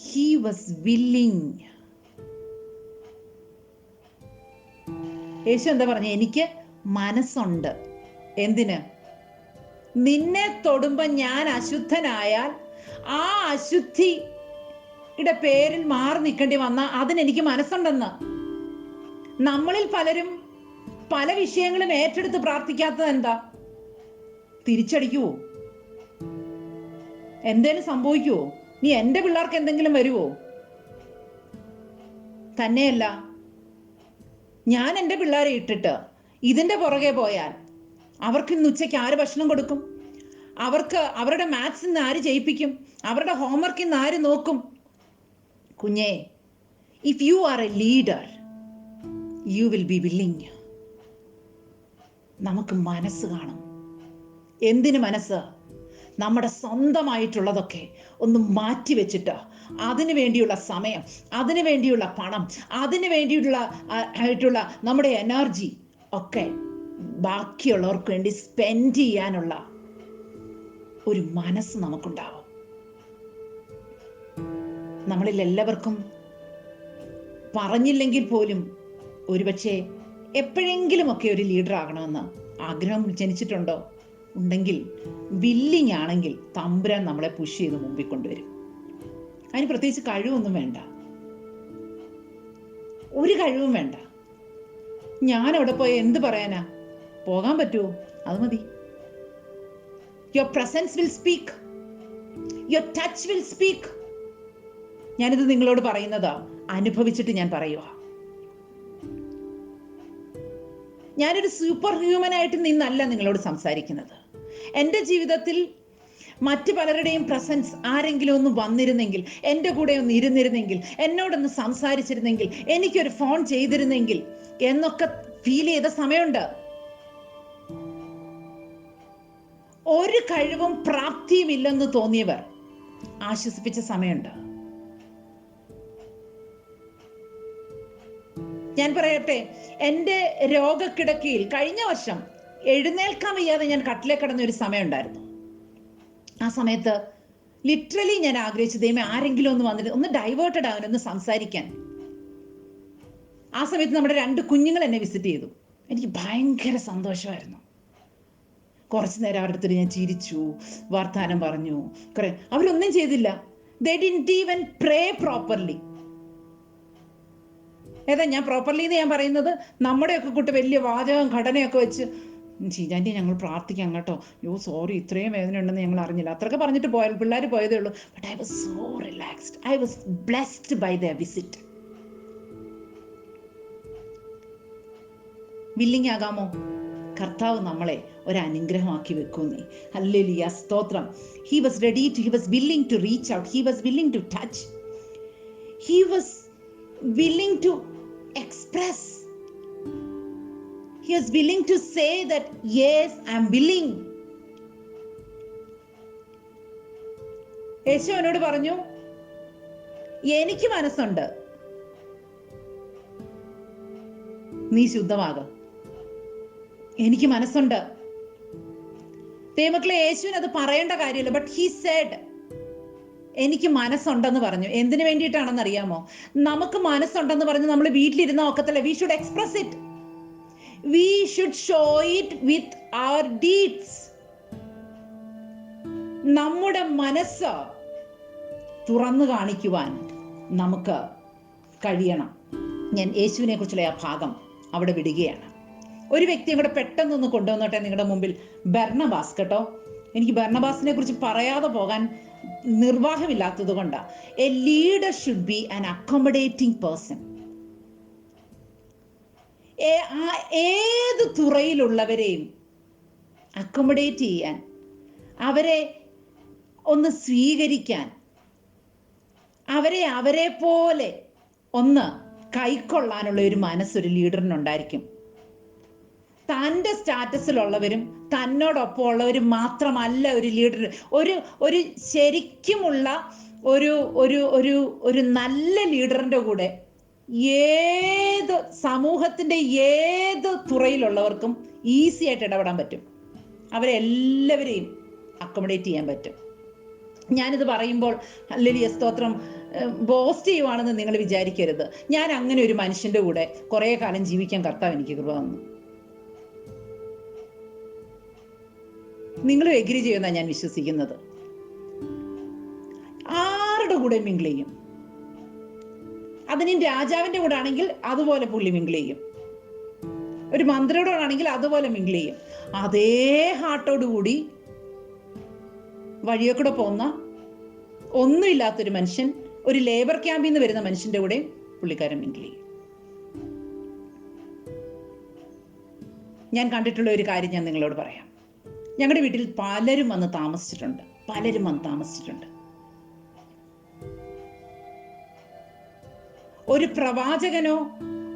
S1: he was willing. യേശു എന്താ പറഞ്ഞ? എനിക്ക് മനസ്സുണ്ട്. എന്തിന്? നിന്നെ തൊടുമ്പോ ഞാൻ അശുദ്ധനായാൽ ആ അശുദ്ധിയുടെ പേരിൽ മാറി നിൽക്കേണ്ടി വന്ന അതിനെനിക്ക് മനസ്സുണ്ടെന്ന്. നമ്മളിൽ പലരും പല വിഷയങ്ങളും ഏറ്റെടുത്ത് പ്രാർത്ഥിക്കാത്തത് എന്താ? തിരിച്ചടിക്കുവോ? എന്തേലും സംഭവിക്കുവോ? നീ എൻ്റെ പിള്ളേർക്ക് എന്തെങ്കിലും വരുവോ? തന്നെയല്ല, ഞാൻ എൻ്റെ പിള്ളേരെ ഇട്ടിട്ട് ഇതിന്റെ പുറകെ പോയാൽ അവർക്ക് ഇന്ന് ഉച്ചയ്ക്ക് ആര് ഭക്ഷണം കൊടുക്കും? അവർക്ക് അവരുടെ മാത്സ് ഇന്ന് ആര് ചെയ്യിപ്പിക്കും? അവരുടെ ഹോംവർക്ക് ഇന്ന് ആര് നോക്കും? കുഞ്ഞേ, if you are A leader, you will B willing. നമുക്ക് മനസ്സ് കാണും. എന്തിന് മനസ്സ്? നമ്മുടെ സ്വന്തമായിട്ടുള്ളതൊക്കെ ഒന്ന് മാറ്റി വെച്ചിട്ട് അതിനു വേണ്ടിയുള്ള സമയം, അതിനു വേണ്ടിയുള്ള പണം, അതിനു വേണ്ടിയിട്ടുള്ള നമ്മുടെ എനർജി ഒക്കെ ബാക്കിയുള്ളവർക്ക് വേണ്ടി സ്പെൻഡ് ചെയ്യാനുള്ള ഒരു മനസ്സ് നമുക്കുണ്ടാവും. നമ്മളിൽ എല്ലാവർക്കും പറഞ്ഞില്ലെങ്കിൽ പോലും ഒരുപക്ഷെ എപ്പോഴെങ്കിലും ഒക്കെ ഒരു ലീഡർ ആകണമെന്ന് ആഗ്രഹം ജനിച്ചിട്ടുണ്ടോ? ഉണ്ടെങ്കിൽ, വില്ലിങ് ആണെങ്കിൽ തമ്പുരാൻ നമ്മളെ പുഷ് ചെയ്ത് മുമ്പിൽ കൊണ്ടുവരും. അതിന് പ്രത്യേകിച്ച് കഴിവൊന്നും വേണ്ട, ഒരു കഴിവും വേണ്ട. ഞാൻ അവിടെ പോയി എന്ത് പറയാനാ? പോകാൻ പറ്റുമോ? അത് മതി. Your presence will speak, your touch will speak. ഞാനിത് നിങ്ങളോട് പറയുന്നതാ, അനുഭവിച്ചിട്ട് ഞാൻ പറയുക. ഞാനൊരു സൂപ്പർ ഹ്യൂമൻ ആയിട്ട് നിന്നല്ല നിങ്ങളോട് സംസാരിക്കുന്നത്. എൻ്റെ ജീവിതത്തിൽ മറ്റു പലരുടെയും പ്രസൻസ് ആരെങ്കിലും ഒന്ന് വന്നിരുന്നെങ്കിൽ, എൻ്റെ കൂടെ ഒന്ന് ഇരുന്നിരുന്നെങ്കിൽ, എന്നോടൊന്ന് സംസാരിച്ചിരുന്നെങ്കിൽ, എനിക്കൊരു ഫോൺ ചെയ്തിരുന്നെങ്കിൽ എന്നൊക്കെ ഫീൽ ചെയ്ത സമയമുണ്ട്. ഒരു കഴിവും പ്രാപ്തിയും ഇല്ലെന്ന് തോന്നിയവർ ആശ്വസിപ്പിച്ച സമയമുണ്ട്. ഞാൻ പറയട്ടെ, എൻ്റെ രോഗക്കിടക്കയിൽ കഴിഞ്ഞ വർഷം എഴുന്നേൽക്കാൻ വയ്യാതെ ഞാൻ കട്ടിലേ കിടന്ന ഒരു സമയം ഉണ്ടായിരുന്നു. ആ സമയത്ത് ലിറ്ററലി ഞാൻ ആഗ്രഹിച്ചു, ദൈവമേ ആരെങ്കിലും ഒന്ന് വന്നിട്ട് ഒന്ന് ഡൈവേർട്ടഡ് ആവാൻ, ഒന്ന് സംസാരിക്കാൻ. ആ സമയത്ത് നമ്മുടെ 2 കുഞ്ഞുങ്ങൾ എന്നെ വിസിറ്റ് ചെയ്തു. എനിക്ക് ഭയങ്കര സന്തോഷമായിരുന്നു. കുറച്ചു നേരം അവരുടെ അടുത്ത് ഞാൻ ചിരിച്ചു, വർത്താനം പറഞ്ഞു. അവരൊന്നും ചെയ്തില്ല. They didn't even pray properly. ഏതാ ഞാൻ പ്രോപ്പർലി എന്ന് ഞാൻ പറയുന്നത്? നമ്മുടെയൊക്കെ കൂട്ട് വലിയ വാചകം ഘടനയൊക്കെ വെച്ച്, ഷീജാൻറ്റി ഞങ്ങൾ പ്രാർത്ഥിക്കാം കേട്ടോ, യോ സോറി ഇത്രയും വേദന ഉണ്ടെന്ന് ഞങ്ങൾ അറിഞ്ഞില്ല, അത്രയൊക്കെ പറഞ്ഞിട്ട് പിള്ളേർ പോയതേ ഉള്ളൂ. But I was so relaxed. I was blessed by the visit. Willing ആകാമോ? കർത്താവ് നമ്മളെ ഒരു അനുഗ്രഹമാക്കി വെക്കുന്നേ. ഹല്ലേലൂയ, സ്തോത്രം. He was ready to, he was willing to reach out, he was willing to touch, he was willing to express, he is willing to say that yes, I am willing. യേശു അവനോട് പറഞ്ഞു, എനിക്ക് മനസ്സുണ്ട്, നീ ശുദ്ധമാകും, എനിക്ക് മനസ്സുണ്ട്. ദൈവമക്കളെ, യേശുവിന് അത് പറയേണ്ട കാര്യമില്ല. ബട്ട് ഹി സെഡ്, എനിക്ക് മനസ്സുണ്ടെന്ന് പറഞ്ഞു. എന്തിനു വേണ്ടിയിട്ടാണെന്ന് അറിയാമോ? നമുക്ക് മനസ്സുണ്ടെന്ന് പറഞ്ഞ് നമ്മൾ വീട്ടിലിരുന്ന ഒക്കത്തില്ല. We should express it, we should show it with our deeds. നമ്മുടെ മനസ്സ് തുറന്നു കാണിക്കുവാൻ നമുക്ക് കഴിയണം. ഞാൻ യേശുവിനെ കുറിച്ചുള്ള ആ ഭാഗം അവിടെ വിടുകയാണ്. ഒരു വ്യക്തിയെ കൂടെ പെട്ടെന്നൊന്ന് കൊണ്ടുവന്നോട്ടെ നിങ്ങളുടെ മുമ്പിൽ. ബർണബാസ്. കേട്ടോ, എനിക്ക് ബർണബാസിനെ കുറിച്ച് പറയാതെ പോകാൻ നിർവാഹമില്ലാത്തത് കൊണ്ടാണ്. A leader should be an accommodating person. ഏത് തുറയിലുള്ളവരെയും അക്കോമഡേറ്റ് ചെയ്യാൻ, അവരെ ഒന്ന് സ്വീകരിക്കാൻ, അവരെ പോലെ ഒന്ന് കൈക്കൊള്ളാനുള്ള ഒരു മനസ്സൊരു ലീഡറിനുണ്ടായിരിക്കും. തൻ്റെ സ്റ്റാറ്റസിലുള്ളവരും തന്നോടൊപ്പം ഉള്ളവരും മാത്രമല്ല ഒരു ലീഡർ. ഒരു ശരിക്കുമുള്ള ഒരു നല്ല ലീഡറിൻ്റെ കൂടെ ഏത് സമൂഹത്തിൻ്റെ ഏത് തുറയിലുള്ളവർക്കും ഈസി ആയിട്ട് ഇടപെടാൻ പറ്റും. അവരെല്ലാവരെയും അക്കോമഡേറ്റ് ചെയ്യാൻ പറ്റും. ഞാനിത് പറയുമ്പോൾ ഹല്ലേലൂയ, സ്തോത്രം, ബോസ്റ്റ് ചെയ്യുവാണെന്ന് നിങ്ങൾ വിചാരിക്കരുത്. ഞാൻ അങ്ങനെ ഒരു മനുഷ്യൻ്റെ കൂടെ കുറേ കാലം ജീവിക്കാൻ കർത്താവ് എനിക്ക് കൃപ തന്നു. നിങ്ങളും എഗ്രി ചെയ്യുന്ന ഞാൻ വിശ്വസിക്കുന്നത്. ആരുടെ കൂടെ മിങ്കിൾ ചെയ്യും. അതിനും രാജാവിന്റെ കൂടെ ആണെങ്കിൽ അതുപോലെ പുള്ളി മിങ്കിൾ ചെയ്യും. ഒരു മന്ത്രിയോടാണെങ്കിൽ അതുപോലെ മിങ്കിൾ ചെയ്യും. അതേ ഹാർട്ടോടുകൂടി വഴിയെ കൂടെ പോകുന്ന ഒന്നുമില്ലാത്തൊരു മനുഷ്യൻ, ഒരു ലേബർ ക്യാമ്പിൽ നിന്ന് വരുന്ന മനുഷ്യന്റെ കൂടെ പുള്ളിക്കാരൻ മിങ്കിൾ ചെയ്യും. ഞാൻ കണ്ടിട്ടുള്ള ഒരു കാര്യം ഞാൻ നിങ്ങളോട് പറയാം. ഞങ്ങളുടെ വീട്ടിൽ പലരും വന്ന് താമസിച്ചിട്ടുണ്ട്. ഒരു പ്രവാചകനോ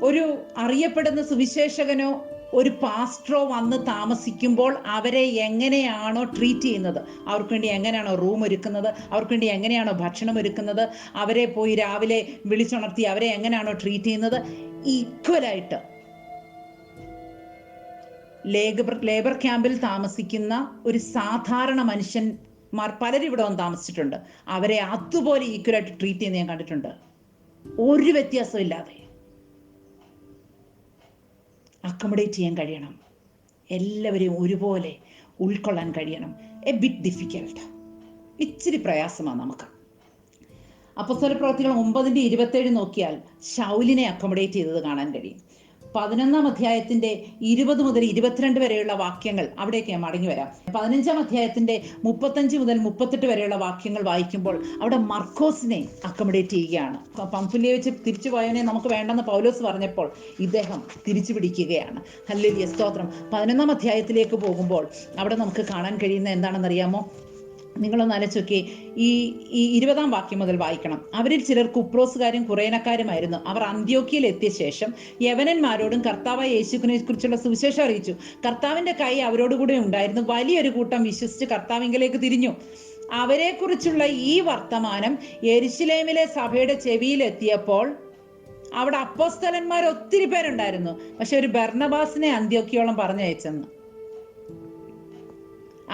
S1: ഒരു അറിയപ്പെടുന്ന സുവിശേഷകനോ ഒരു പാസ്റ്ററോ വന്ന് താമസിക്കുമ്പോൾ അവരെ എങ്ങനെയാണോ ട്രീറ്റ് ചെയ്യുന്നത്, അവർക്ക് വേണ്ടി എങ്ങനെയാണോ റൂം ഒരുക്കുന്നത്, അവർക്ക് വേണ്ടി എങ്ങനെയാണോ ഭക്ഷണം ഒരുക്കുന്നത്, അവരെ പോയി രാവിലെ വിളിച്ചുണർത്തി അവരെ എങ്ങനെയാണോ ട്രീറ്റ് ചെയ്യുന്നത്, ഈക്വലായിട്ട് ലേബർ ക്യാമ്പിൽ താമസിക്കുന്ന ഒരു സാധാരണ മനുഷ്യന്മാർ പലരും ഇവിടെ വന്ന് താമസിച്ചിട്ടുണ്ട്. അവരെ അതുപോലെ ഈക്വലായിട്ട് ട്രീറ്റ് ചെയ്യുന്നത് ഞാൻ കണ്ടിട്ടുണ്ട്. ഒരു വ്യത്യാസവും ഇല്ലാതെ അക്കോമഡേറ്റ് ചെയ്യാൻ കഴിയണം. എല്ലാവരെയും ഒരുപോലെ ഉൾക്കൊള്ളാൻ കഴിയണം. എ ബിറ്റ് ഡിഫിക്കൽട്ട്, ഇച്ചിരി പ്രയാസമാണ് നമുക്ക്. അപ്പോസ്തലപ്രവൃത്തികൾ 9:27 നോക്കിയാൽ ശൗലിനെ അക്കോമഡേറ്റ് ചെയ്തത് കാണാൻ കഴിയും. 11-ാം അധ്യായത്തിന്റെ 20 മുതൽ 22 വരെയുള്ള വാക്യങ്ങൾ, അവിടേക്ക് ഞാൻ മടങ്ങി വരാം. 15-ാം അധ്യായത്തിന്റെ 35 മുതൽ 38 വരെയുള്ള വാക്യങ്ങൾ വായിക്കുമ്പോൾ അവിടെ മർക്കോസിനെ അക്കോമഡേറ്റ് ചെയ്യുകയാണ്. പംഫുല്യ വെച്ച് തിരിച്ചു പോയവനെ നമുക്ക് വേണ്ടെന്ന് പൗലോസ് പറഞ്ഞപ്പോൾ ഇദ്ദേഹം തിരിച്ചു പിടിക്കുകയാണ്. ഹല്ലേലൂയ, സ്തോത്രം. 11-ാം അധ്യായത്തിലേക്ക് പോകുമ്പോൾ അവിടെ നമുക്ക് കാണാൻ കഴിയുന്ന എന്താണെന്നറിയാമോ? നിങ്ങളൊന്ന് ആലോചിച്ച് ഈ 20-ാം വാക്യം മുതൽ വായിക്കണം. അവരിൽ ചിലർ കുപ്രോസുകാരും കുറേനക്കാരുമായിരുന്നു. അവർ അന്ത്യോക്യയിൽ എത്തിയ ശേഷം യവനന്മാരോടും കർത്താവായ യേശുവിനെ കുറിച്ചുള്ള സുവിശേഷം അറിയിച്ചു. കർത്താവിന്റെ കൈ അവരോടുകൂടെ ഉണ്ടായിരുന്നു. വലിയൊരു കൂട്ടം വിശ്വസിച്ച് കർത്താവിങ്കലേക്ക് തിരിഞ്ഞു. അവരെക്കുറിച്ചുള്ള ഈ വർത്തമാനം യെരുശലേമിലെ സഭയുടെ ചെവിയിലെത്തിയപ്പോൾ അവിടെ അപ്പോസ്തലന്മാർ ഒത്തിരി പേരുണ്ടായിരുന്നു. പക്ഷെ ഒരു ബർന്നബാസിനെ അന്ത്യോക്യയോളം പറഞ്ഞയച്ചെന്ന്.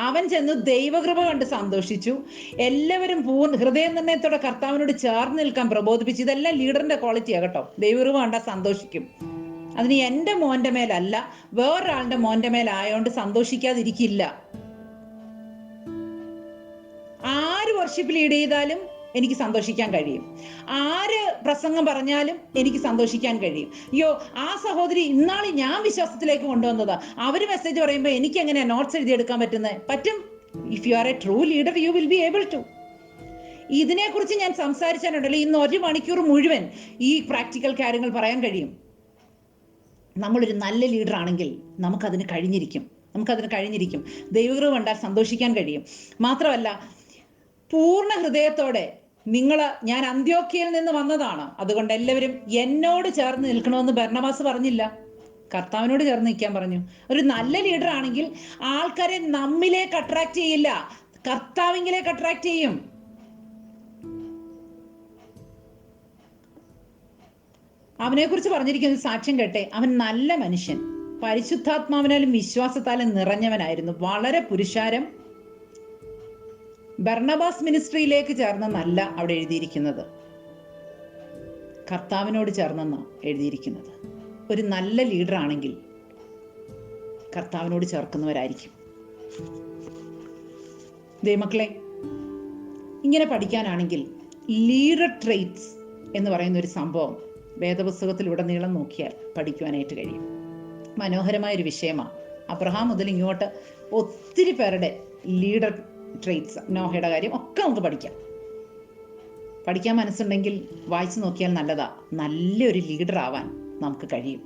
S1: അവൻ ചെന്ന് ദൈവകൃപ കണ്ട് സന്തോഷിച്ചു. എല്ലാവരും ഹൃദയ നിർണയത്തോടെ കർത്താവിനോട് ചേർന്ന് നിൽക്കാൻ പ്രബോധിപ്പിച്ചു. ഇതെല്ലാം ലീഡറിന്റെ ക്വാളിറ്റിയാ കേട്ടോ. ദൈവകൃപ കണ്ടാൽ സന്തോഷിക്കും. അതിന് എൻ്റെ മോന്റെ മേലല്ല, വേറൊരാളുടെ മോന്റെ മേലായോണ്ട് സന്തോഷിക്കാതിരിക്കില്ല. ആര് വർഷിപ്പ് ലീഡ് ചെയ്താലും എനിക്ക് സന്തോഷിക്കാൻ കഴിയും. ആര് പ്രസംഗം പറഞ്ഞാലും എനിക്ക് സന്തോഷിക്കാൻ കഴിയും. അയ്യോ, ആ സഹോദരി ഇന്നാളി ഞാൻ വിശ്വാസത്തിലേക്ക് കൊണ്ടുവന്നതാ, അവര് മെസ്സേജ് പറയുമ്പോൾ എനിക്ക് എങ്ങനെയാ നോട്ട്സ് എഴുതിയെടുക്കാൻ പറ്റുന്നത്? പറ്റും. If you are a true leader you will be able to. ഇതിനെക്കുറിച്ച് ഞാൻ സംസാരിച്ചാലുണ്ടല്ലോ ഇന്ന് 1 മണിക്കൂർ മുഴുവൻ ഈ പ്രാക്ടിക്കൽ കാര്യങ്ങൾ പറയാൻ കഴിയും. നമ്മളൊരു നല്ല ലീഡർ ആണെങ്കിൽ നമുക്കതിന് കഴിഞ്ഞിരിക്കും. ദൈവകൃപ കണ്ടാൽ സന്തോഷിക്കാൻ കഴിയും. മാത്രമല്ല, പൂർണ്ണ ഹൃദയത്തോടെ ഞാൻ അന്ത്യോക്യയിൽ നിന്ന് വന്നതാണ്, അതുകൊണ്ട് എല്ലാവരും എന്നോട് ചേർന്ന് നിൽക്കണമെന്ന് ബർന്നബാസ് പറഞ്ഞില്ല, കർത്താവിനോട് ചേർന്ന് നിൽക്കാൻ പറഞ്ഞു. ഒരു നല്ല ലീഡർ ആണെങ്കിൽ ആൾക്കാരെ നമ്മിലേക്ക് അട്രാക്ട് ചെയ്യില്ല, കർത്താവിലേക്ക് അട്രാക്ട് ചെയ്യും. അവനെക്കുറിച്ച് പറഞ്ഞിരിക്കുന്ന സാക്ഷ്യം കേട്ടെ. അവൻ നല്ല മനുഷ്യൻ, പരിശുദ്ധാത്മാവിനാലും വിശ്വാസത്താലും നിറഞ്ഞവനായിരുന്നു, വളരെ പുരുഷാരം. ബർന്നബാസ് മിനിസ്ട്രിയിലേക്ക് ചേർന്നെന്നല്ല അവിടെ എഴുതിയിരിക്കുന്നത്, കർത്താവിനോട് ചേർന്നെന്നാണ് എഴുതിയിരിക്കുന്നത്. ഒരു നല്ല ലീഡർ ആണെങ്കിൽ കർത്താവിനോട് ചേർക്കുന്നവരായിരിക്കും. ദൈവമക്കളെ, ഇങ്ങനെ പഠിക്കാനാണെങ്കിൽ ലീഡർ ട്രെയ്റ്റ്സ് എന്ന് പറയുന്ന ഒരു സംഭവം വേദപുസ്തകത്തിലുടനീളം നോക്കിയാൽ പഠിക്കുവാനായിട്ട് കഴിയും. മനോഹരമായൊരു വിഷയമാണ്. അബ്രഹാം മുതൽ ഇങ്ങോട്ട് ഒത്തിരി പേരുടെ ലീഡർ ട്രെയ്റ്റ്സ്, നോഹയുടെ കാര്യം ഒക്കെ നമുക്ക് പഠിക്കാൻ മനസ്സുണ്ടെങ്കിൽ വായിച്ചു നോക്കിയാൽ നല്ലതാ. നല്ലൊരു ലീഡർ ആവാൻ നമുക്ക് കഴിയും.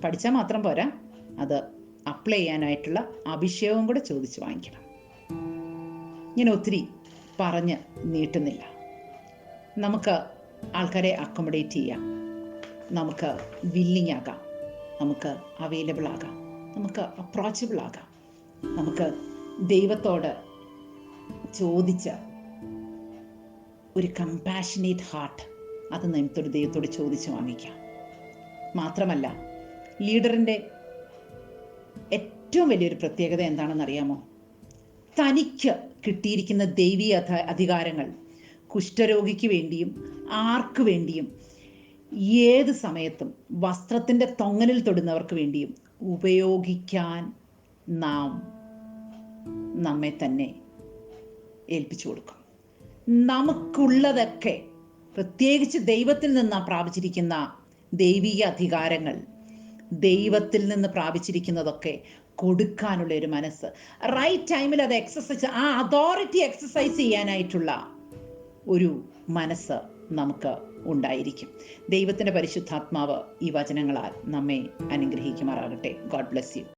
S1: പഠിച്ചാൽ മാത്രം പോരാ, അത് അപ്ലൈ ചെയ്യാനായിട്ടുള്ള അഭിഷേകവും കൂടെ ചോദിച്ച് വാങ്ങിക്കണം. ഇങ്ങനെ ഒത്തിരി പറഞ്ഞ് നീട്ടുന്നില്ല. നമുക്ക് ആൾക്കാരെ അക്കോമഡേറ്റ് ചെയ്യാം, നമുക്ക് വില്ലിങ് ആകാം, നമുക്ക് അവൈലബിൾ ആകാം, നമുക്ക് അപ്രോച്ചബിൾ ആകാം, നമുക്ക് ദൈവത്തോട് ചോദിച്ച ഒരു കമ്പാഷനേറ്റ് ഹാർട്ട് അത് നമുക്ക് ദൈവത്തോട് ചോദിച്ച് വാങ്ങിക്കാം. മാത്രമല്ല, ലീഡറിൻ്റെ ഏറ്റവും വലിയൊരു പ്രത്യേകത എന്താണെന്ന് അറിയാമോ? തനിക്ക് കിട്ടിയിരിക്കുന്ന ദൈവീയ അധികാരങ്ങൾ കുഷ്ഠരോഗിക്ക് വേണ്ടിയും ആർക്ക് വേണ്ടിയും ഏത് സമയത്തും വസ്ത്രത്തിൻ്റെ തൊങ്ങലിൽ തൊടുന്നവർക്ക് വേണ്ടിയും ഉപയോഗിക്കാൻ നമ്മെ തന്നെ ഏൽപ്പിച്ചു കൊടുക്കും. നമുക്കുള്ളതൊക്കെ, പ്രത്യേകിച്ച് ദൈവത്തിൽ നിന്ന് പ്രാപിച്ചിരിക്കുന്ന ദൈവീയ അധികാരങ്ങൾ, ദൈവത്തിൽ നിന്ന് പ്രാപിച്ചിരിക്കുന്നതൊക്കെ കൊടുക്കാനുള്ള ഒരു മനസ്സ്, റൈറ്റ് ടൈമിൽ അത് എക്സസൈസ്, ആ അതോറിറ്റി എക്സസൈസ് ചെയ്യാനായിട്ടുള്ള ഒരു മനസ്സ് നമുക്ക് ഉണ്ടായിരിക്കും. ദൈവത്തിൻ്റെ പരിശുദ്ധാത്മാവ് ഈ വചനങ്ങളാൽ നമ്മെ അനുഗ്രഹിക്കുമാറാകട്ടെ. God bless you.